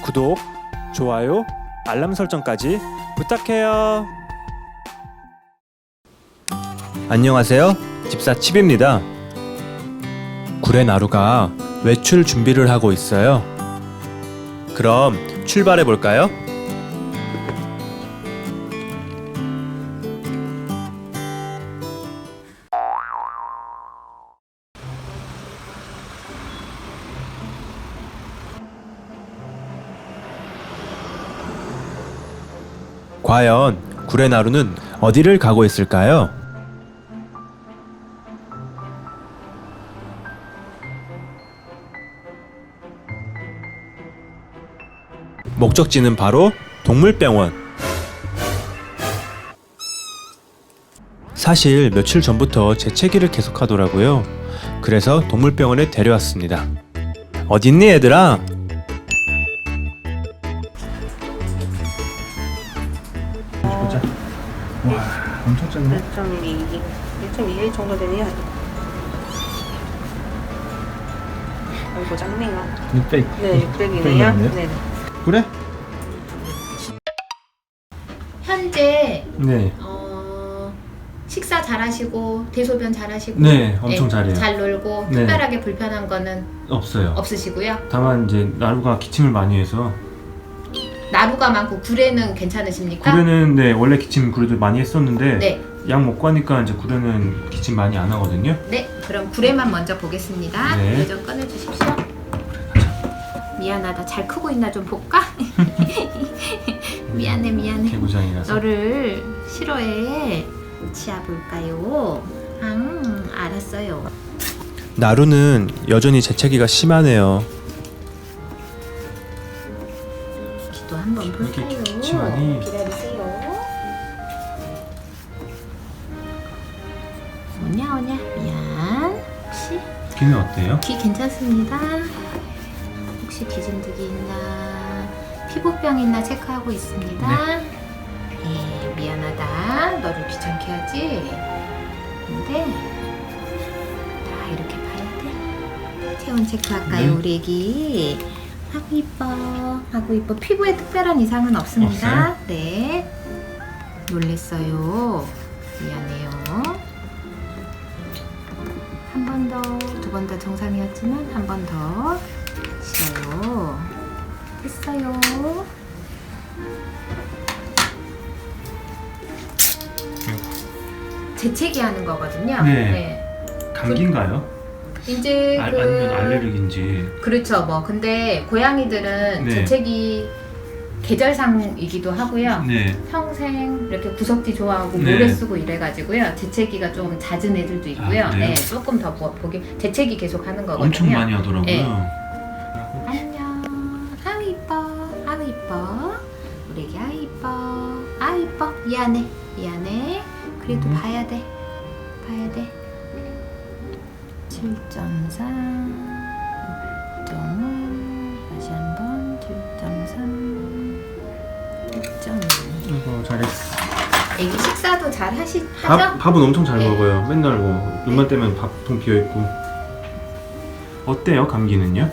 구독, 좋아요, 알람 설정까지 부탁해요. 안녕하세요. 집사 칩입니다. 구레나루가 외출 준비를 하고 있어요. 그럼 출발해 볼까요? 과연 구레나루는 어디를 가고 있을까요? 목적지는 바로 동물병원. 사실 며칠 전부터 재채기를 계속하더라고요. 그래서 동물병원에 데려왔습니다. 어딨니 얘들아? 보자. 와, 엄청 작네. 1.2 정도 되네요. 아이고 작네요. 600. 네, 600이네요. 네. 그래? 현재 네. 식사 잘하시고 대소변 잘하시고 네, 엄청 잘해요. 잘 놀고 네. 특별하게 불편한 거는 없어요. 없으시고요. 다만 이제 나루가 기침을 많이 해서. 나루가 많고 구레는 괜찮으십니까? 구레는 네, 원래 기침 그래도 많이 했었는데 네. 약 먹고 하니까 이제 구레는 기침 많이 안 하거든요. 네, 그럼 구레만 먼저 보겠습니다. 네. 네, 좀 꺼내주십시오. 미안하다. 잘 크고 있나 좀 볼까? 미안해. 개구장이라서. 너를 싫어해. 치아볼까요? 알았어요. 나루는 여전히 재채기가 심하네요. 기도 한번 이렇게 볼까요? 기침하니? 기다리세요. 오냐 미안. 혹시 귀는 어때요? 귀 괜찮습니다. 혹시 기진드기 있나 피부병 있나 체크하고 있습니다. 네, 미안하다. 너를 귀찮게 하지. 근데 다 이렇게 봐야 돼. 체온 체크할까요, 네. 우리 애기? 하고 이뻐. 피부에 특별한 이상은 없습니다. 없어요? 네. 놀랬어요. 미안해요. 한 번 더, 두 번 더 정상이었지만 한 번 더 싫어요. 됐어요. 재채기 하는 거거든요. 네. 감기인가요? 이제 아니면 알레르기인지. 그렇죠. 뭐 근데 고양이들은 네. 재채기 계절상이기도 하고요. 네. 평생 이렇게 구석기 좋아하고 네. 모래 쓰고 이래가지고 재채기가 좀 잦은 애들도 있고요. 아, 그래요? 네, 조금 더 보기 재채기 계속 하는 거거든요. 엄청 많이 하더라고요. 네. 안녕. 아우 이뻐. 우리 애기 아우 이뻐. 미안해. 그래도 봐야 돼. 7.4 6.5 다시 한번 7.3 6.2. 이거 잘했어. 애기 식사도 잘 하죠? 밥은 엄청 잘 네. 먹어요. 맨날 뭐 눈만 떼면 밥통 비어 있고. 어때요 감기는요?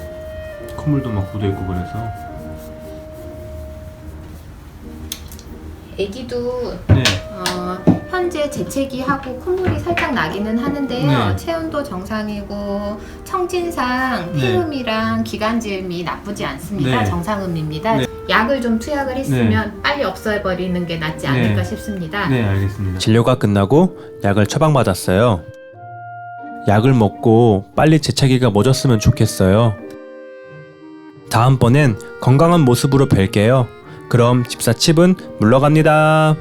콧물도 막 묻어 있고 그래서. 애기도 네. 현재 재채기하고 콧물이 살짝 나기는 하는데요. 네. 체온도 정상이고 청진상 네. 폐음이랑 기관지음이 나쁘지 않습니다. 네. 정상음입니다. 네. 약을 좀 투약을 했으면 빨리 없애버리는 게 낫지 않을까 네. 싶습니다. 네, 알겠습니다. 진료가 끝나고 약을 처방받았어요. 약을 먹고 빨리 재채기가 멎었으면 좋겠어요. 다음번엔 건강한 모습으로 뵐게요. 그럼 집사 칩은 물러갑니다.